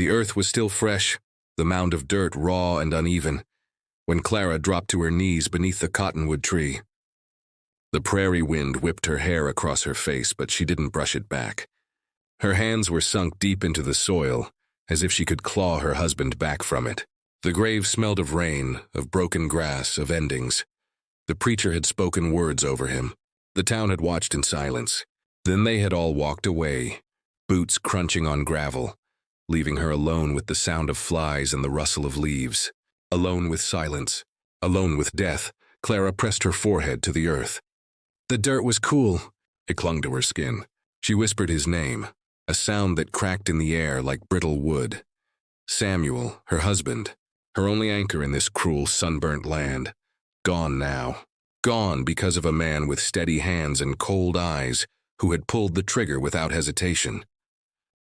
The earth was still fresh, the mound of dirt raw and uneven, when Clara dropped to her knees beneath the cottonwood tree. The prairie wind whipped her hair across her face, but she didn't brush it back. Her hands were sunk deep into the soil, as if she could claw her husband back from it. The grave smelled of rain, of broken grass, of endings. The preacher had spoken words over him. The town had watched in silence. Then they had all walked away, boots crunching on gravel, leaving her alone with the sound of flies and the rustle of leaves. Alone with silence, alone with death. Clara pressed her forehead to the earth. The dirt was cool. It clung to her skin. She whispered his name, a sound that cracked in the air like brittle wood. Samuel, her husband, her only anchor in this cruel, sunburnt land. Gone now. Gone because of a man with steady hands and cold eyes who had pulled the trigger without hesitation.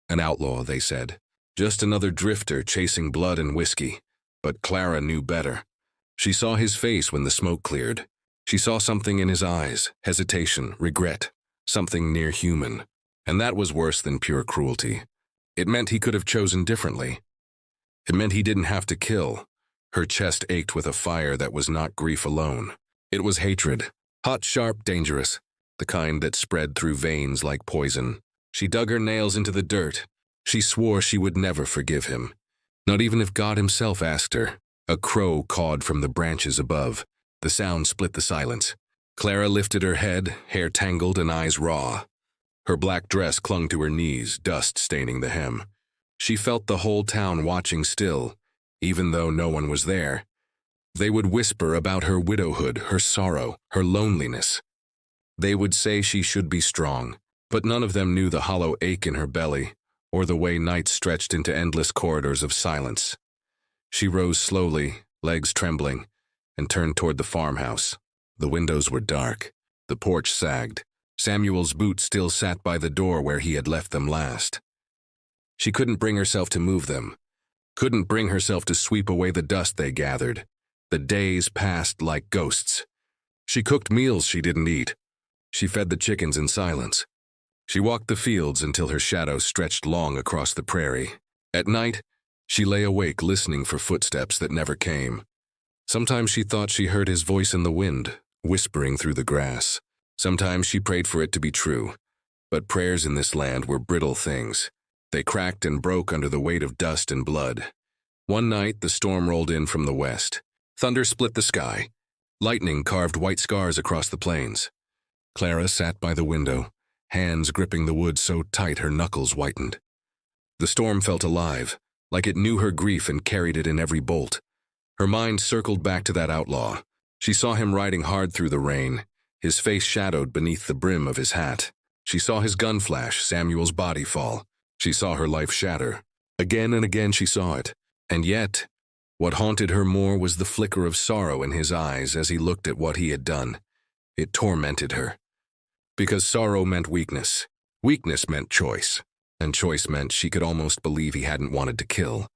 An outlaw, they said. Just another drifter chasing blood and whiskey. But Clara knew better. She saw his face when the smoke cleared. She saw something in his eyes, hesitation, regret, something near human. And that was worse than pure cruelty. It meant he could have chosen differently. It meant he didn't have to kill. Her chest ached with a fire that was not grief alone. It was hatred, hot, sharp, dangerous, the kind that spread through veins like poison. She dug her nails into the dirt. She swore she would never forgive him. Not even if God himself asked her. A crow cawed from the branches above. The sound split the silence. Clara lifted her head, hair tangled and eyes raw. Her black dress clung to her knees, dust staining the hem. She felt the whole town watching still, even though no one was there. They would whisper about her widowhood, her sorrow, her loneliness. They would say she should be strong, but none of them knew the hollow ache in her belly, or the way nights stretched into endless corridors of silence. She rose slowly, legs trembling, and turned toward the farmhouse. The windows were dark. The porch sagged. Samuel's boots still sat by the door where he had left them last. She couldn't bring herself to move them, couldn't bring herself to sweep away the dust they gathered. The days passed like ghosts. She cooked meals she didn't eat. She fed the chickens in silence. She walked the fields until her shadow stretched long across the prairie. At night, she lay awake listening for footsteps that never came. Sometimes she thought she heard his voice in the wind, whispering through the grass. Sometimes she prayed for it to be true. But prayers in this land were brittle things. They cracked and broke under the weight of dust and blood. One night, the storm rolled in from the west. Thunder split the sky. Lightning carved white scars across the plains. Clara sat by the window, hands gripping the wood so tight her knuckles whitened. The storm felt alive, like it knew her grief and carried it in every bolt. Her mind circled back to that outlaw. She saw him riding hard through the rain, his face shadowed beneath the brim of his hat. She saw his gun flash, Samuel's body fall. She saw her life shatter. Again and again she saw it. And yet, what haunted her more was the flicker of sorrow in his eyes as he looked at what he had done. It tormented her. Because sorrow meant weakness. Weakness meant choice. And choice meant she could almost believe he hadn't wanted to kill.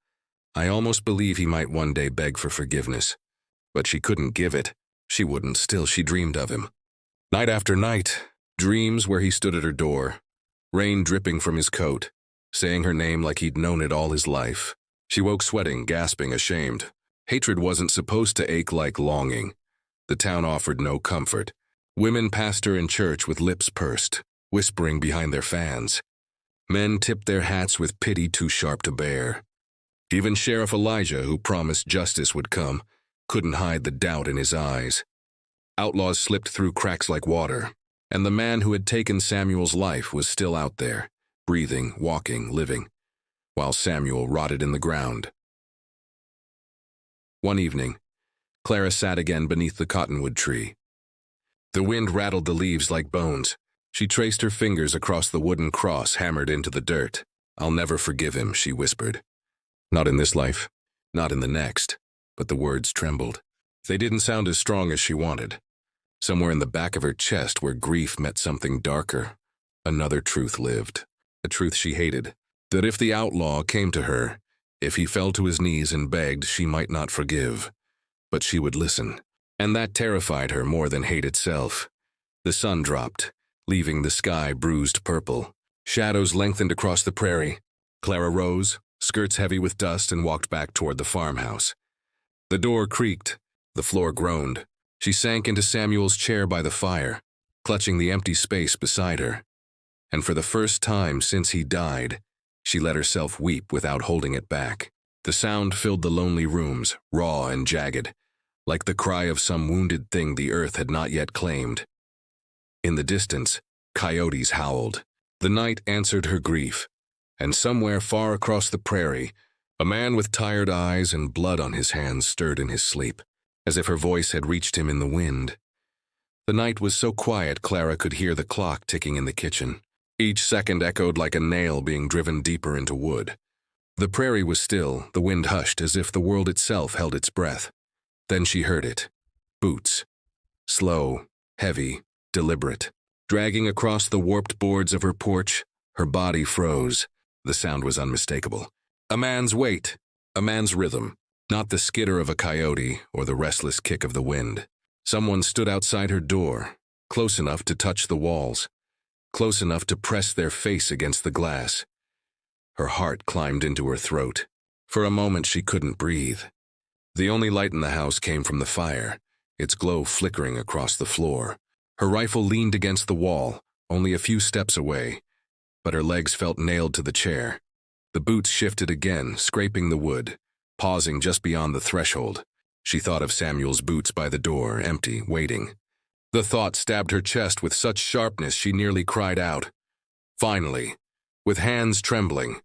I almost believe he might one day beg for forgiveness. But she couldn't give it. She wouldn't. Still, she dreamed of him. Night after night, dreams where he stood at her door, rain dripping from his coat, saying her name like he'd known it all his life. She woke sweating, gasping, ashamed. Hatred wasn't supposed to ache like longing. The town offered no comfort. Women passed her in church with lips pursed, whispering behind their fans. Men tipped their hats with pity too sharp to bear. Even Sheriff Elijah, who promised justice would come, couldn't hide the doubt in his eyes. Outlaws slipped through cracks like water, and the man who had taken Samuel's life was still out there, breathing, walking, living, while Samuel rotted in the ground. One evening, Clara sat again beneath the cottonwood tree. The wind rattled the leaves like bones. She traced her fingers across the wooden cross hammered into the dirt. "I'll never forgive him," she whispered. Not in this life, not in the next, but the words trembled. They didn't sound as strong as she wanted. Somewhere in the back of her chest where grief met something darker, another truth lived, a truth she hated, that if the outlaw came to her, if he fell to his knees and begged, she might not forgive, but she would listen. And that terrified her more than hate itself. The sun dropped, leaving the sky bruised purple. Shadows lengthened across the prairie. Clara rose, skirts heavy with dust, and walked back toward the farmhouse. The door creaked. The floor groaned. She sank into Samuel's chair by the fire, clutching the empty space beside her. And for the first time since he died, she let herself weep without holding it back. The sound filled the lonely rooms, raw and jagged, like the cry of some wounded thing the earth had not yet claimed. In the distance, coyotes howled. The night answered her grief, and somewhere far across the prairie, a man with tired eyes and blood on his hands stirred in his sleep, as if her voice had reached him in the wind. The night was so quiet Clara could hear the clock ticking in the kitchen. Each second echoed like a nail being driven deeper into wood. The prairie was still, the wind hushed as if the world itself held its breath. Then she heard it. Boots. Slow, heavy, deliberate. Dragging across the warped boards of her porch, her body froze. The sound was unmistakable. A man's weight, a man's rhythm, not the skitter of a coyote or the restless kick of the wind. Someone stood outside her door, close enough to touch the walls, close enough to press their face against the glass. Her heart climbed into her throat. For a moment she couldn't breathe. The only light in the house came from the fire, its glow flickering across the floor. Her rifle leaned against the wall, only a few steps away, but her legs felt nailed to the chair. The boots shifted again, scraping the wood, pausing just beyond the threshold. She thought of Samuel's boots by the door, empty, waiting. The thought stabbed her chest with such sharpness she nearly cried out. Finally, with hands trembling,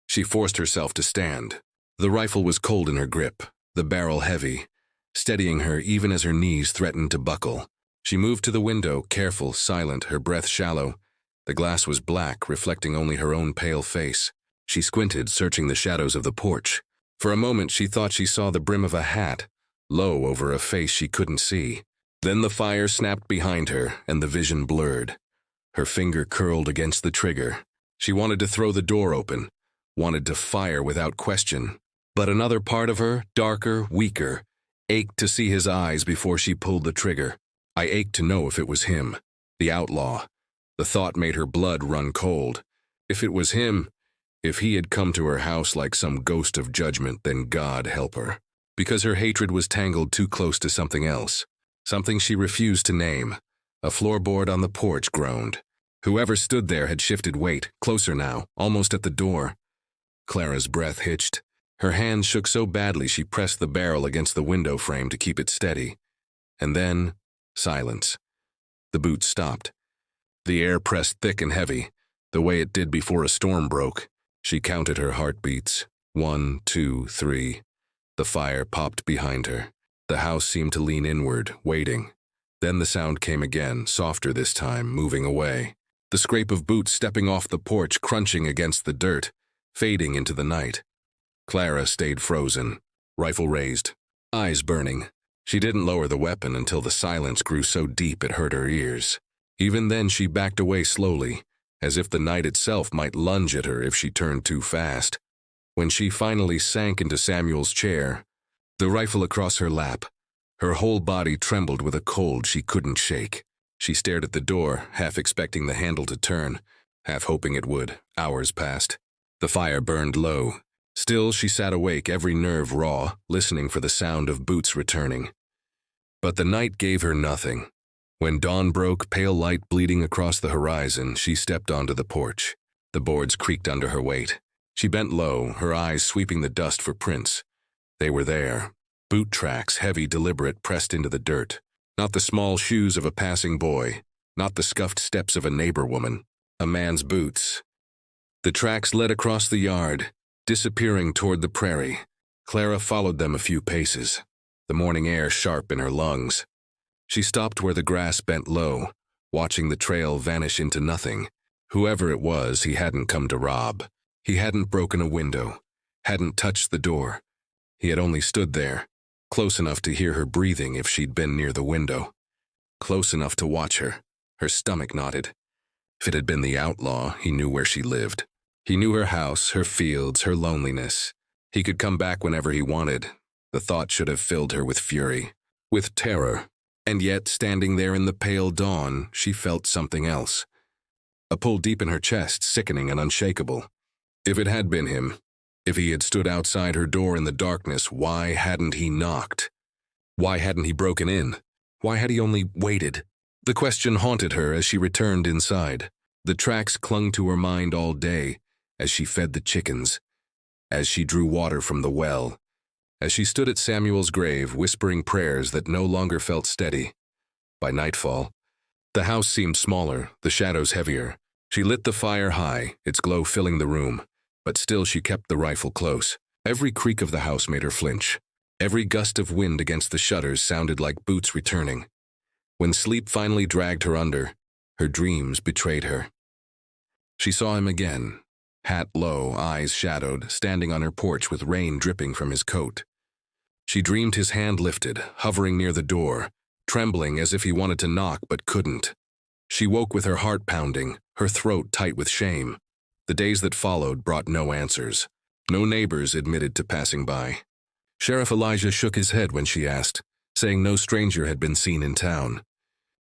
she forced herself to stand. The rifle was cold in her grip, the barrel heavy, steadying her even as her knees threatened to buckle. She moved to the window, careful, silent, her breath shallow. The glass was black, reflecting only her own pale face. She squinted, searching the shadows of the porch. For a moment she thought she saw the brim of a hat, low over a face she couldn't see. Then the fire snapped behind her, and the vision blurred. Her finger curled against the trigger. She wanted to throw the door open, wanted to fire without question. But another part of her, darker, weaker, ached to see his eyes before she pulled the trigger. I ached to know if it was him, the outlaw. The thought made her blood run cold. If it was him, if he had come to her house like some ghost of judgment, then God help her. Because her hatred was tangled too close to something else, something she refused to name. A floorboard on the porch groaned. Whoever stood there had shifted weight, closer now, almost at the door. Clara's breath hitched. Her hands shook so badly she pressed the barrel against the window frame to keep it steady. And then, silence. The boots stopped. The air pressed thick and heavy, the way it did before a storm broke. She counted her heartbeats. 1, 2, 3. The fire popped behind her. The house seemed to lean inward, waiting. Then the sound came again, softer this time, moving away. The scrape of boots stepping off the porch, crunching against the dirt, fading into the night. Clara stayed frozen, rifle raised, eyes burning. She didn't lower the weapon until the silence grew so deep it hurt her ears. Even then she backed away slowly, as if the night itself might lunge at her if she turned too fast. When she finally sank into Samuel's chair, the rifle across her lap, her whole body trembled with a cold she couldn't shake. She stared at the door, half expecting the handle to turn, half hoping it would. Hours passed. The fire burned low. Still, she sat awake, every nerve raw, listening for the sound of boots returning. But the night gave her nothing. When dawn broke, pale light bleeding across the horizon, she stepped onto the porch. The boards creaked under her weight. She bent low, her eyes sweeping the dust for prints. They were there. Boot tracks, heavy, deliberate, pressed into the dirt. Not the small shoes of a passing boy, not the scuffed steps of a neighbor woman. A man's boots. The tracks led across the yard, disappearing toward the prairie. Clara followed them a few paces, the morning air sharp in her lungs. She stopped where the grass bent low, watching the trail vanish into nothing. Whoever it was, he hadn't come to rob. He hadn't broken a window, hadn't touched the door. He had only stood there, close enough to hear her breathing if she'd been near the window. Close enough to watch her. Her stomach knotted. If it had been the outlaw, he knew where she lived. He knew her house, her fields, her loneliness. He could come back whenever he wanted. The thought should have filled her with fury, with terror. And yet, standing there in the pale dawn, she felt something else. A pull deep in her chest, sickening and unshakable. If it had been him, If he had stood outside her door in the darkness, why hadn't he knocked? Why hadn't he broken in? Why had he only waited? The question haunted her as she returned inside. The tracks clung to her mind all day, as she fed the chickens, as she drew water from the well, as she stood at Samuel's grave whispering prayers that no longer felt steady. By nightfall, the house seemed smaller, the shadows heavier. She lit the fire high, its glow filling the room, but still she kept the rifle close. Every creak of the house made her flinch. Every gust of wind against the shutters sounded like boots returning. When sleep finally dragged her under, her dreams betrayed her. She saw him again, hat low, eyes shadowed, standing on her porch with rain dripping from his coat. She dreamed his hand lifted, hovering near the door, trembling as if he wanted to knock but couldn't. She woke with her heart pounding, her throat tight with shame. The days that followed brought no answers. No neighbors admitted to passing by. Sheriff Elijah shook his head when she asked, saying no stranger had been seen in town.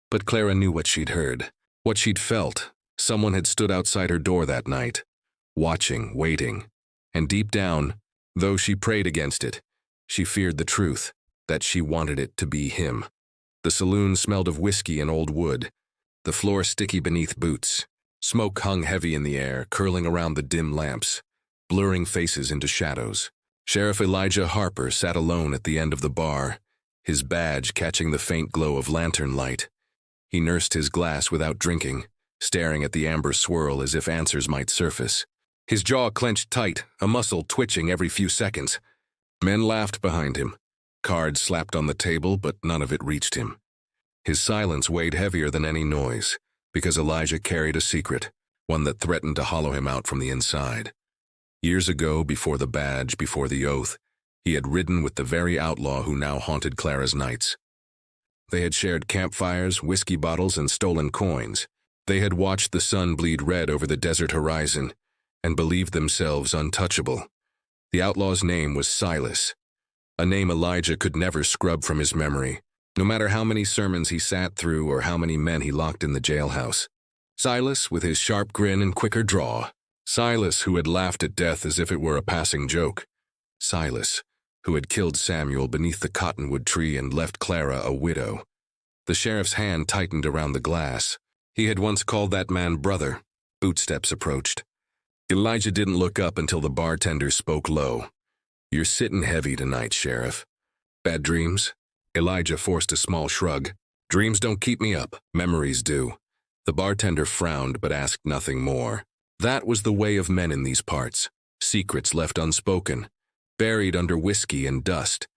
But Clara knew what she'd heard, what she'd felt. Someone had stood outside her door that night, watching, waiting. And deep down, though she prayed against it, she feared the truth, that she wanted it to be him. The saloon smelled of whiskey and old wood, the floor sticky beneath boots. Smoke hung heavy in the air, curling around the dim lamps, blurring faces into shadows. Sheriff Elijah Harper sat alone at the end of the bar, his badge catching the faint glow of lantern light. He nursed his glass without drinking, staring at the amber swirl as if answers might surface. His jaw clenched tight, a muscle twitching every few seconds. Men laughed behind him. Cards slapped on the table, but none of it reached him. His silence weighed heavier than any noise, because Elijah carried a secret, one that threatened to hollow him out from the inside. Years ago, before the badge, before the oath, he had ridden with the very outlaw who now haunted Clara's nights. They had shared campfires, whiskey bottles, and stolen coins. They had watched the sun bleed red over the desert horizon and believed themselves untouchable. The outlaw's name was Silas, a name Elijah could never scrub from his memory, no matter how many sermons he sat through or how many men he locked in the jailhouse. Silas, with his sharp grin and quicker draw. Silas, who had laughed at death as if it were a passing joke. Silas, who had killed Samuel beneath the cottonwood tree and left Clara a widow. The sheriff's hand tightened around the glass. He had once called that man brother. Footsteps approached. Elijah didn't look up until the bartender spoke low. "You're sitting heavy tonight, Sheriff." "Bad dreams?" Elijah forced a small shrug. "Dreams don't keep me up, memories do." The bartender frowned but asked nothing more. That was the way of men in these parts, secrets left unspoken, buried under whiskey and dust.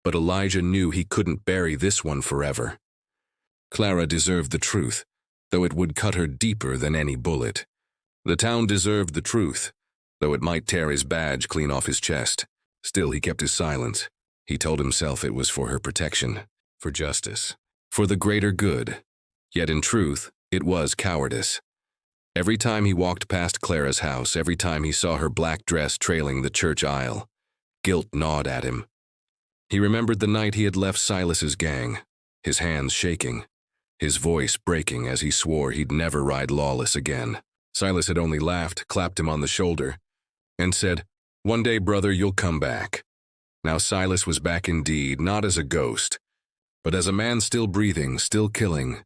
But Elijah knew he couldn't bury this one forever. Clara deserved the truth, though it would cut her deeper than any bullet. The town deserved the truth, though it might tear his badge clean off his chest. Still, he kept his silence. He told himself it was for her protection, for justice, for the greater good. Yet in truth, it was cowardice. Every time he walked past Clara's house, every time he saw her black dress trailing the church aisle, guilt gnawed at him. He remembered the night he had left Silas's gang, his hands shaking, his voice breaking as he swore he'd never ride lawless again. Silas had only laughed, clapped him on the shoulder, and said, "One day, brother, you'll come back." Now Silas was back indeed, not as a ghost, but as a man still breathing, still killing,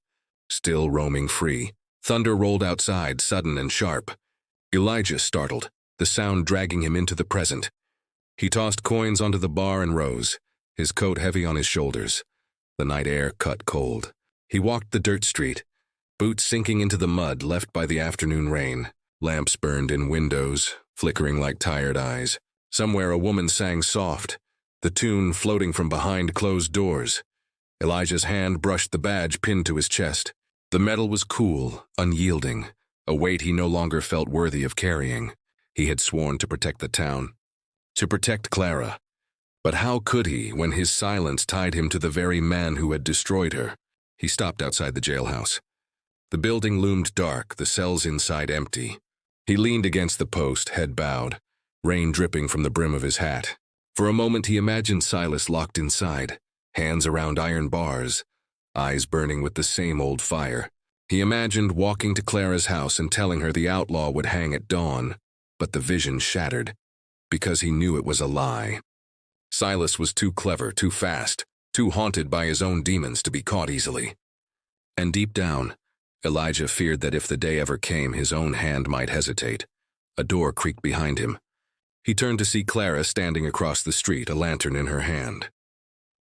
still roaming free. Thunder rolled outside, sudden and sharp. Elijah startled, the sound dragging him into the present. He tossed coins onto the bar and rose, his coat heavy on his shoulders. The night air cut cold. He walked the dirt street, boots sinking into the mud left by the afternoon rain. Lamps burned in windows, flickering like tired eyes. Somewhere a woman sang soft, the tune floating from behind closed doors. Elijah's hand brushed the badge pinned to his chest. The metal was cool, unyielding, a weight he no longer felt worthy of carrying. He had sworn to protect the town, to protect Clara. But how could he when his silence tied him to the very man who had destroyed her? He stopped outside the jailhouse. The building loomed dark, the cells inside empty. He leaned against the post, head bowed, rain dripping from the brim of his hat. For a moment he imagined Silas locked inside, hands around iron bars, eyes burning with the same old fire. He imagined walking to Clara's house and telling her the outlaw would hang at dawn, but the vision shattered. because he knew it was a lie. Silas was too clever, too fast, too haunted by his own demons to be caught easily. And deep down, Elijah feared that if the day ever came, his own hand might hesitate. A door creaked behind him. He turned to see Clara standing across the street, a lantern in her hand.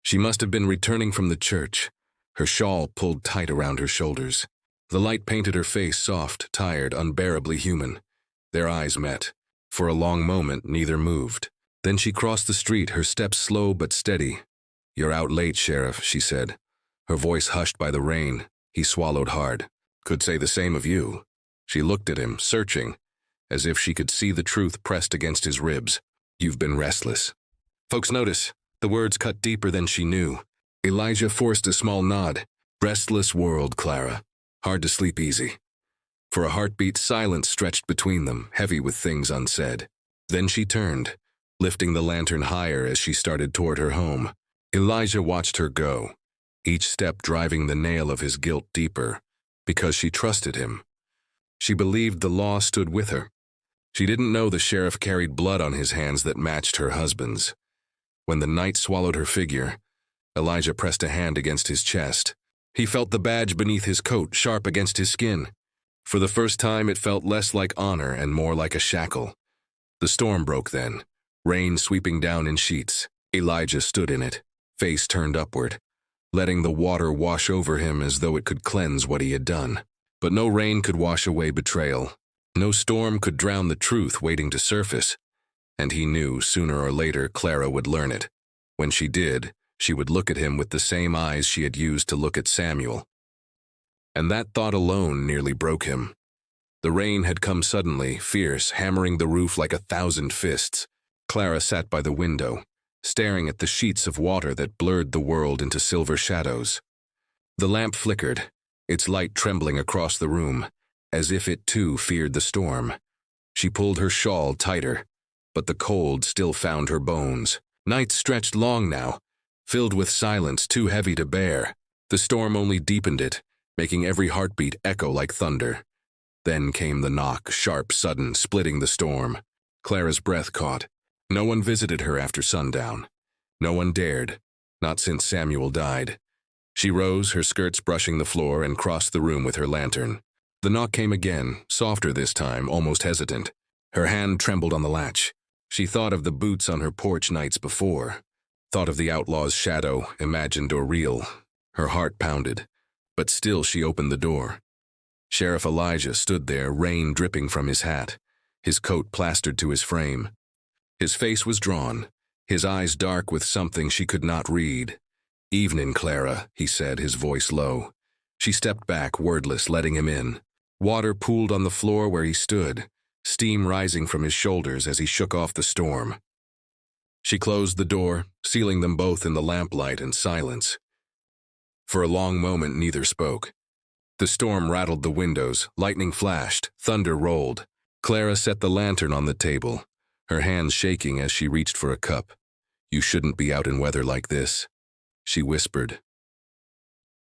She must have been returning from the church, her shawl pulled tight around her shoulders. The light painted her face soft, tired, unbearably human. Their eyes met. For a long moment, neither moved. Then she crossed the street, her steps slow but steady. "You're out late, Sheriff," she said. Her voice hushed by the rain. He swallowed hard. "Could say the same of you." She looked at him, searching, as if she could see the truth pressed against his ribs. "You've been restless." "Folks notice." The words cut deeper than she knew. Elijah forced a small nod. "Restless world, Clara. Hard to sleep easy." For a heartbeat, silence stretched between them, heavy with things unsaid. Then she turned, lifting the lantern higher as she started toward her home. Elijah watched her go, each step driving the nail of his guilt deeper, because she trusted him. She believed the law stood with her. She didn't know the sheriff carried blood on his hands that matched her husband's. When the night swallowed her figure, Elijah pressed a hand against his chest. He felt the badge beneath his coat, sharp against his skin. For the first time, it felt less like honor and more like a shackle. The storm broke then, rain sweeping down in sheets. Elijah stood in it, face turned upward, letting the water wash over him as though it could cleanse what he had done. But no rain could wash away betrayal. No storm could drown the truth waiting to surface. And he knew sooner or later Clara would learn it. When she did, she would look at him with the same eyes she had used to look at Samuel. And that thought alone nearly broke him. The rain had come suddenly, fierce, hammering the roof like 1,000 fists. Clara sat by the window, staring at the sheets of water that blurred the world into silver shadows. The lamp flickered, its light trembling across the room, as if it too feared the storm. She pulled her shawl tighter, but the cold still found her bones. Nights stretched long now, filled with silence too heavy to bear. The storm only deepened it, making every heartbeat echo like thunder. Then came the knock, sharp, sudden, splitting the storm. Clara's breath caught. No one visited her after sundown. No one dared, not since Samuel died. She rose, her skirts brushing the floor, and crossed the room with her lantern. The knock came again, softer this time, almost hesitant. Her hand trembled on the latch. She thought of the boots on her porch nights before, thought of the outlaw's shadow, imagined or real. Her heart pounded, but still she opened the door. Sheriff Elijah stood there, rain dripping from his hat, his coat plastered to his frame. His face was drawn, his eyes dark with something she could not read. "Evening, Clara," he said, his voice low. She stepped back, wordless, letting him in. Water pooled on the floor where he stood, steam rising from his shoulders as he shook off the storm. She closed the door, sealing them both in the lamplight and silence. For a long moment, neither spoke. The storm rattled the windows, lightning flashed, thunder rolled. Clara set the lantern on the table, her hands shaking as she reached for a cup. "You shouldn't be out in weather like this," she whispered.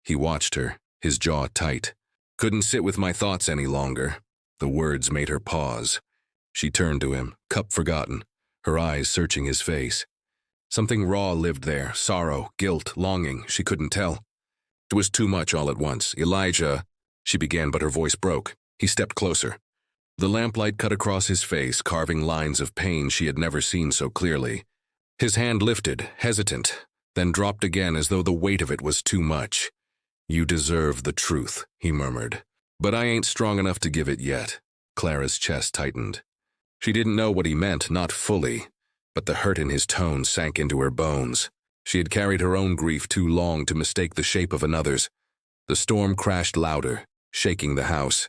He watched her, his jaw tight. "Couldn't sit with my thoughts any longer." The words made her pause. She turned to him, cup forgotten, her eyes searching his face. Something raw lived there, sorrow, guilt, longing, she couldn't tell. It was too much all at once. "Elijah," she began, but her voice broke. He stepped closer. The lamplight cut across his face, carving lines of pain she had never seen so clearly. His hand lifted, hesitant, then dropped again as though the weight of it was too much. "You deserve the truth," he murmured. "But I ain't strong enough to give it yet." Clara's chest tightened. She didn't know what he meant, not fully, but the hurt in his tone sank into her bones. She had carried her own grief too long to mistake the shape of another's. The storm crashed louder, shaking the house.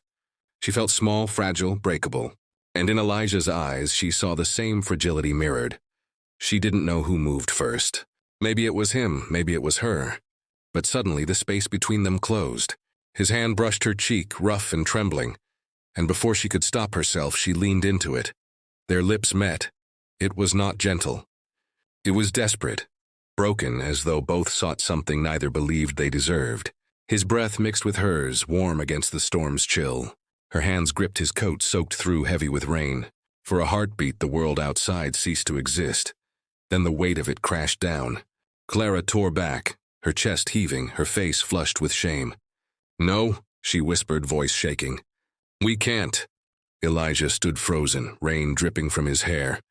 She felt small, fragile, breakable. And in Elijah's eyes, she saw the same fragility mirrored. She didn't know who moved first. Maybe it was him, maybe it was her. But suddenly the space between them closed. His hand brushed her cheek, rough and trembling. And before she could stop herself, she leaned into it. Their lips met. It was not gentle. It was desperate. Broken, as though both sought something neither believed they deserved. His breath mixed with hers, warm against the storm's chill. Her hands gripped his coat, soaked through heavy with rain. For a heartbeat, the world outside ceased to exist. Then the weight of it crashed down. Clara tore back, her chest heaving, her face flushed with shame. "No," she whispered, voice shaking. "We can't." Elijah stood frozen, rain dripping from his hair,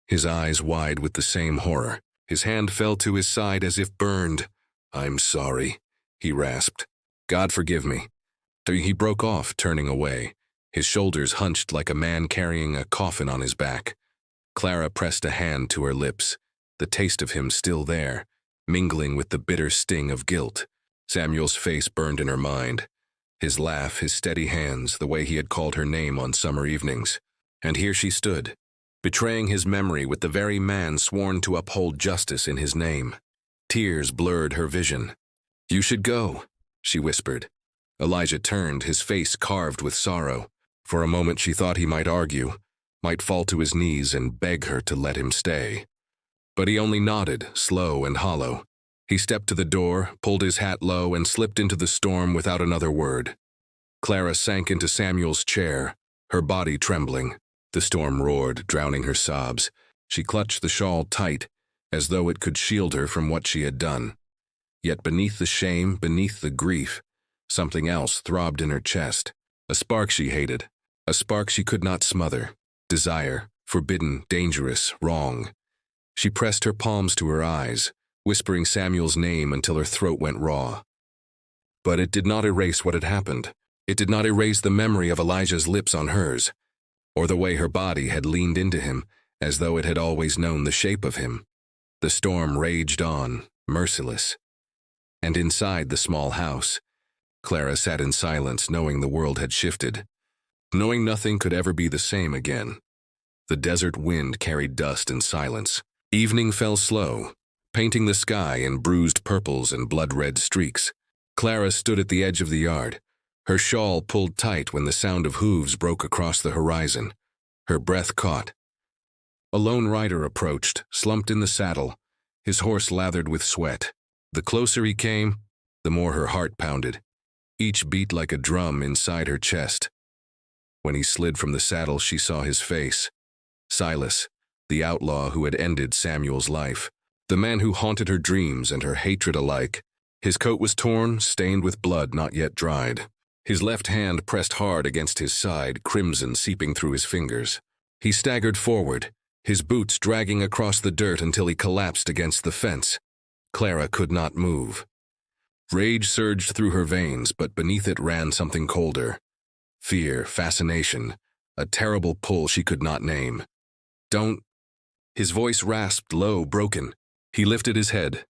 his eyes wide with the same horror. His hand fell to his side as if burned. "I'm sorry," he rasped. "God forgive me." He broke off, turning away, his shoulders hunched like a man carrying a coffin on his back. Clara pressed a hand to her lips, the taste of him still there, mingling with the bitter sting of guilt. Samuel's face burned in her mind. His laugh, his steady hands, the way he had called her name on summer evenings. And here she stood, betraying his memory with the very man sworn to uphold justice in his name. Tears blurred her vision. "You should go," she whispered. Elijah turned, his face carved with sorrow. For a moment she thought he might argue, might fall to his knees and beg her to let him stay. But he only nodded, slow and hollow. He stepped to the door, pulled his hat low, and slipped into the storm without another word. Clara sank into Samuel's chair, her body trembling. The storm roared, drowning her sobs. She clutched the shawl tight, as though it could shield her from what she had done. Yet beneath the shame, beneath the grief, something else throbbed in her chest. A spark she hated, a spark she could not smother. Desire, forbidden, dangerous, wrong. She pressed her palms to her eyes, whispering Samuel's name until her throat went raw. But it did not erase what had happened. It did not erase the memory of Elijah's lips on hers, or the way her body had leaned into him, as though it had always known the shape of him. The storm raged on, merciless. And inside the small house, Clara sat in silence, knowing the world had shifted, knowing nothing could ever be the same again. The desert wind carried dust and silence. Evening fell slow, painting the sky in bruised purples and blood-red streaks. Clara stood at the edge of the yard, her shawl pulled tight when the sound of hooves broke across the horizon. Her breath caught. A lone rider approached, slumped in the saddle, his horse lathered with sweat. The closer he came, the more her heart pounded, each beat like a drum inside her chest. When he slid from the saddle, she saw his face. Silas, the outlaw who had ended Samuel's life, the man who haunted her dreams and her hatred alike. His coat was torn, stained with blood not yet dried. His left hand pressed hard against his side, crimson seeping through his fingers. He staggered forward, his boots dragging across the dirt until he collapsed against the fence. Clara could not move. Rage surged through her veins, but beneath it ran something colder. Fear, fascination, a terrible pull she could not name. "Don't—" His voice rasped low, broken. He lifted his head,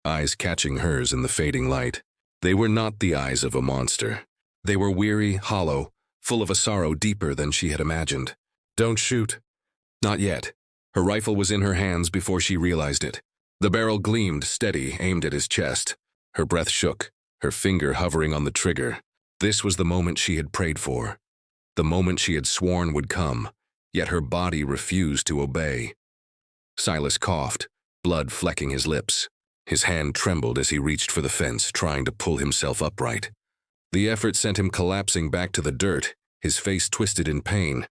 eyes catching hers in the fading light. They were not the eyes of a monster. They were weary, hollow, full of a sorrow deeper than she had imagined. "Don't shoot." Not yet. Her rifle was in her hands before she realized it. The barrel gleamed, steady, aimed at his chest. Her breath shook, her finger hovering on the trigger. This was the moment she had prayed for. The moment she had sworn would come, yet her body refused to obey. Silas coughed, blood flecking his lips. His hand trembled as he reached for the fence, trying to pull himself upright. The effort sent him collapsing back to the dirt, his face twisted in pain.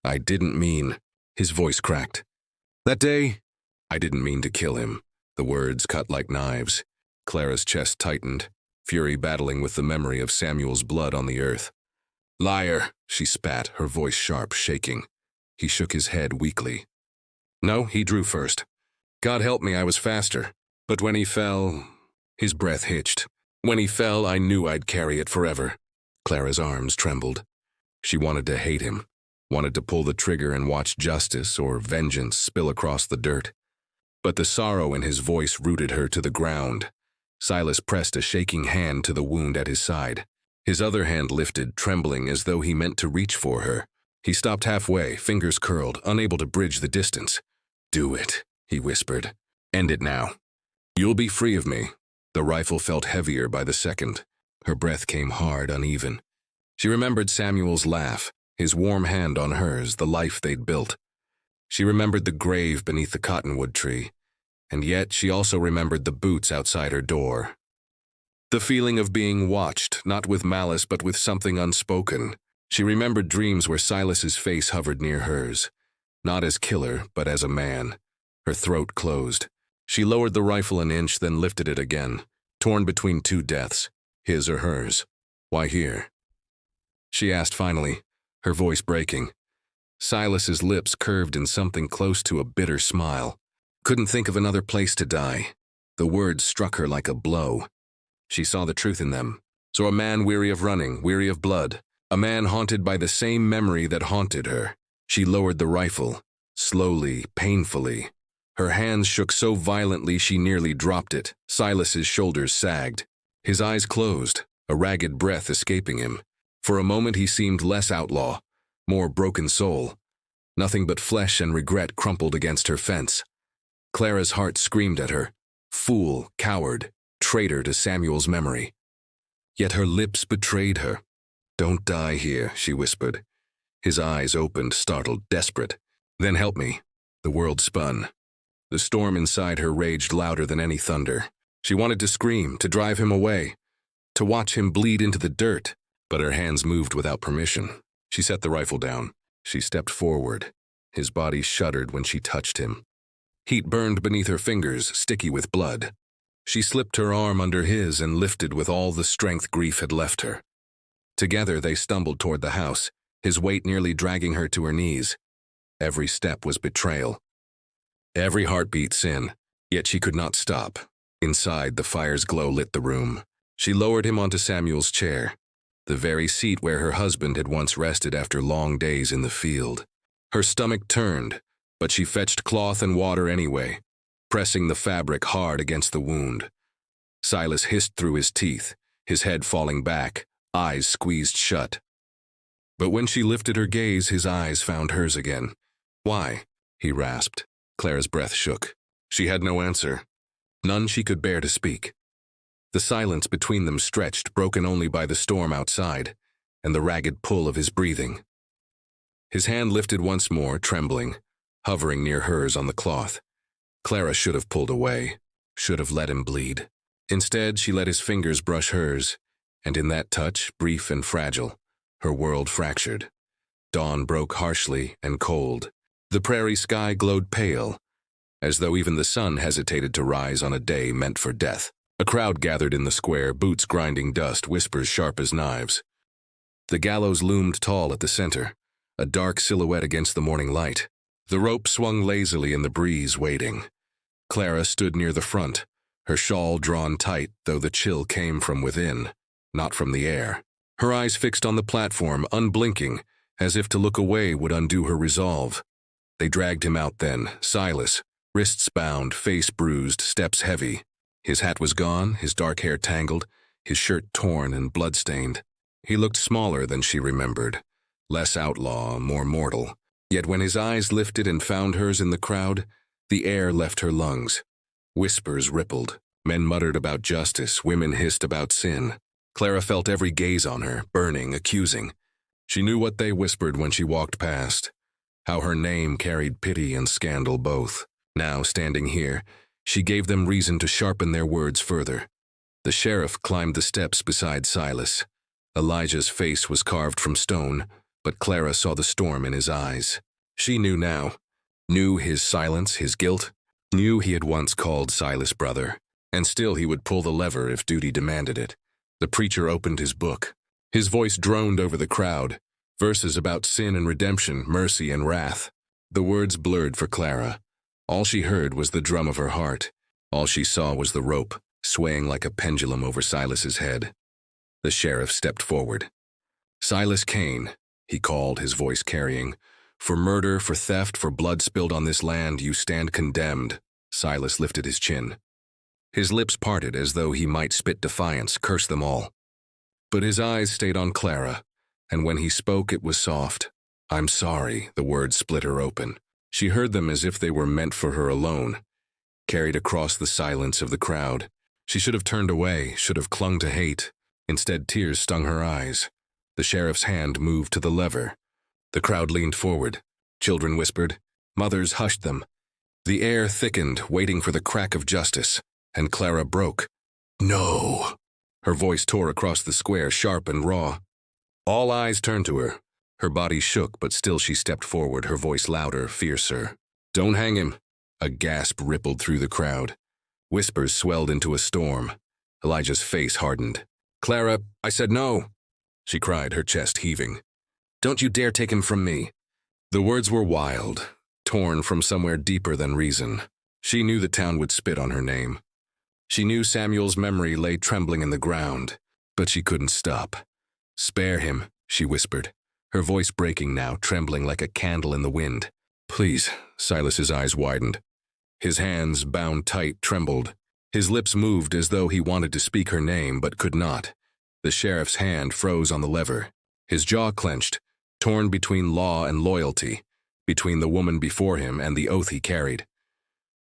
"I didn't mean—" His voice cracked. "That day, I didn't mean to kill him." The words cut like knives. Clara's chest tightened, fury battling with the memory of Samuel's blood on the earth. "Liar," she spat, her voice sharp, shaking. He shook his head weakly. "No, he drew first. God help me, I was faster. But when he fell—" His breath hitched. "When he fell, I knew I'd carry it forever." Clara's arms trembled. She wanted to hate him, wanted to pull the trigger and watch justice or vengeance spill across the dirt. But the sorrow in his voice rooted her to the ground. Silas pressed a shaking hand to the wound at his side. His other hand lifted, trembling as though he meant to reach for her. He stopped halfway, fingers curled, unable to bridge the distance. "Do it," he whispered. "End it now. You'll be free of me." The rifle felt heavier by the second. Her breath came hard, uneven. She remembered Samuel's laugh, his warm hand on hers, the life they'd built. She remembered the grave beneath the cottonwood tree, and yet she also remembered the boots outside her door. The feeling of being watched, not with malice but with something unspoken. She remembered dreams where Silas's face hovered near hers, not as killer, but as a man. Her throat closed. She lowered the rifle an inch, then lifted it again, torn between two deaths, his or hers. "Why here?" she asked finally, her voice breaking. Silas's lips curved in something close to a bitter smile. "Couldn't think of another place to die." The words struck her like a blow. She saw the truth in them. So a man weary of running, weary of blood, a man haunted by the same memory that haunted her. She lowered the rifle, slowly, painfully. Her hands shook so violently she nearly dropped it. Silas's shoulders sagged. His eyes closed, a ragged breath escaping him. For a moment he seemed less outlaw, more broken soul. Nothing but flesh and regret crumpled against her fence. Clara's heart screamed at her. Fool, coward, traitor to Samuel's memory. Yet her lips betrayed her. "Don't die here," she whispered. His eyes opened, startled, desperate. "Then help me." The world spun. The storm inside her raged louder than any thunder. She wanted to scream, to drive him away, to watch him bleed into the dirt, but her hands moved without permission. She set the rifle down. She stepped forward. His body shuddered when she touched him. Heat burned beneath her fingers, sticky with blood. She slipped her arm under his and lifted with all the strength grief had left her. Together they stumbled toward the house, his weight nearly dragging her to her knees. Every step was betrayal. Every heartbeat sin, yet she could not stop. Inside, the fire's glow lit the room. She lowered him onto Samuel's chair, the very seat where her husband had once rested after long days in the field. Her stomach turned, but she fetched cloth and water anyway, pressing the fabric hard against the wound. Silas hissed through his teeth, his head falling back, eyes squeezed shut. But when she lifted her gaze, his eyes found hers again. "Why?" he rasped. Clara's breath shook. She had no answer, none she could bear to speak. The silence between them stretched, broken only by the storm outside and the ragged pull of his breathing. His hand lifted once more, trembling, hovering near hers on the cloth. Clara should have pulled away, should have let him bleed. Instead, she let his fingers brush hers, and in that touch, brief and fragile, her world fractured. Dawn broke harshly and cold. The prairie sky glowed pale, as though even the sun hesitated to rise on a day meant for death. A crowd gathered in the square, boots grinding dust, whispers sharp as knives. The gallows loomed tall at the center, a dark silhouette against the morning light. The rope swung lazily in the breeze, waiting. Clara stood near the front, her shawl drawn tight, though the chill came from within, not from the air. Her eyes fixed on the platform, unblinking, as if to look away would undo her resolve. They dragged him out then, Silas, wrists bound, face bruised, steps heavy. His hat was gone, his dark hair tangled, his shirt torn and blood-stained. He looked smaller than she remembered, less outlaw, more mortal. Yet when his eyes lifted and found hers in the crowd, the air left her lungs. Whispers rippled. Men muttered about justice, women hissed about sin. Clara felt every gaze on her, burning, accusing. She knew what they whispered when she walked past, how her name carried pity and scandal both. Now, standing here, she gave them reason to sharpen their words further. The sheriff climbed the steps beside Silas. Elijah's face was carved from stone, but Clara saw the storm in his eyes. She knew now, knew his silence, his guilt, knew he had once called Silas brother, and still he would pull the lever if duty demanded it. The preacher opened his book. His voice droned over the crowd, verses about sin and redemption, mercy and wrath. The words blurred for Clara. All she heard was the drum of her heart. All she saw was the rope, swaying like a pendulum over Silas's head. The sheriff stepped forward. "Silas Kane," he called, his voice carrying. "For murder, for theft, for blood spilled on this land, you stand condemned." Silas lifted his chin. His lips parted as though he might spit defiance, curse them all. But his eyes stayed on Clara, and when he spoke it was soft. "I'm sorry," the words split her open. She heard them as if they were meant for her alone, carried across the silence of the crowd. She should have turned away, should have clung to hate. Instead, tears stung her eyes. The sheriff's hand moved to the lever. The crowd leaned forward. Children whispered. Mothers hushed them. The air thickened, waiting for the crack of justice, and Clara broke. "No!" Her voice tore across the square, sharp and raw. All eyes turned to her. Her body shook, but still she stepped forward, her voice louder, fiercer. "Don't hang him." A gasp rippled through the crowd. Whispers swelled into a storm. Elijah's face hardened. "Clara, I said no," she cried, her chest heaving. "Don't you dare take him from me." The words were wild, torn from somewhere deeper than reason. She knew the town would spit on her name. She knew Samuel's memory lay trembling in the ground, but she couldn't stop. "Spare him," she whispered, her voice breaking now, trembling like a candle in the wind. "Please." Silas's eyes widened. His hands, bound tight, trembled. His lips moved as though he wanted to speak her name, but could not. The sheriff's hand froze on the lever. His jaw clenched, torn between law and loyalty, between the woman before him and the oath he carried.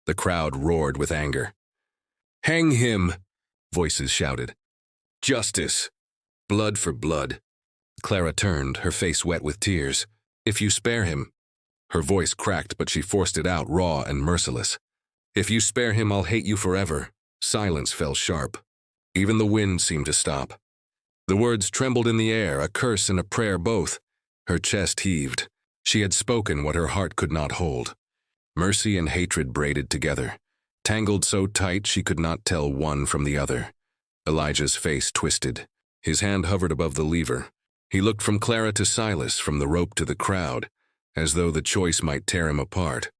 The crowd roared with anger. "Hang him!" voices shouted. "Justice! Blood for blood!" Clara turned, her face wet with tears. "If you spare him..." Her voice cracked, but she forced it out, raw and merciless. "If you spare him, I'll hate you forever." Silence fell sharp. Even the wind seemed to stop. The words trembled in the air, a curse and a prayer both. Her chest heaved. She had spoken what her heart could not hold. Mercy and hatred braided together, tangled so tight she could not tell one from the other. Elijah's face twisted. His hand hovered above the lever. He looked from Clara to Silas, from the rope to the crowd, as though the choice might tear him apart.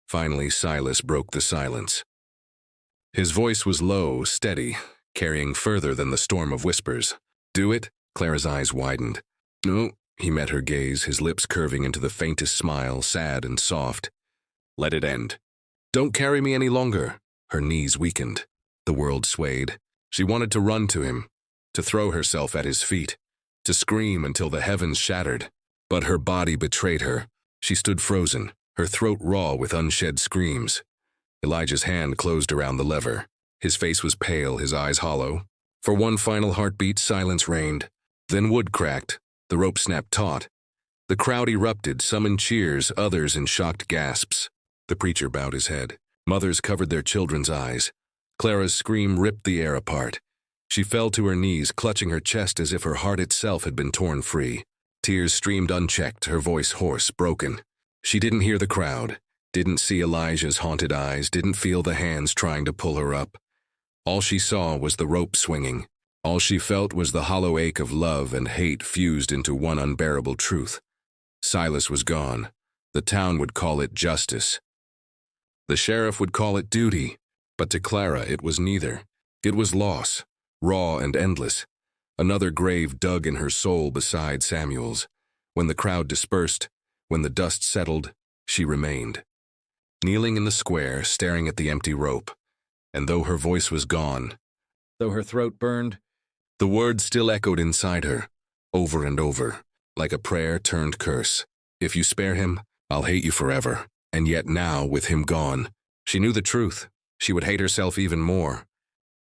Finally, Silas broke the silence. His voice was low, steady, carrying further than the storm of whispers. "Do it?" Clara's eyes widened. "No." He met her gaze, his lips curving into the faintest smile, sad and soft. "Let it end." "Don't carry me any longer." Her knees weakened. The world swayed. She wanted to run to him, to throw herself at his feet, to scream until the heavens shattered. But her body betrayed her. She stood frozen, her throat raw with unshed screams. Elijah's hand closed around the lever. His face was pale, his eyes hollow. For one final heartbeat, silence reigned. Then wood cracked. The rope snapped taut. The crowd erupted, some in cheers, others in shocked gasps. The preacher bowed his head. Mothers covered their children's eyes. Clara's scream ripped the air apart. She fell to her knees, clutching her chest as if her heart itself had been torn free. Tears streamed unchecked, her voice hoarse, broken. She didn't hear the crowd, didn't see Elijah's haunted eyes, didn't feel the hands trying to pull her up. All she saw was the rope swinging. All she felt was the hollow ache of love and hate fused into one unbearable truth. Silas was gone. The town would call it justice. The sheriff would call it duty. But to Clara it was neither. It was loss, raw and endless. Another grave dug in her soul beside Samuel's. When the crowd dispersed, when the dust settled, she remained. Kneeling in the square, staring at the empty rope. And though her voice was gone, though her throat burned, the words still echoed inside her, over and over, like a prayer turned curse. "If you spare him, I'll hate you forever." And yet now, with him gone, she knew the truth. She would hate herself even more.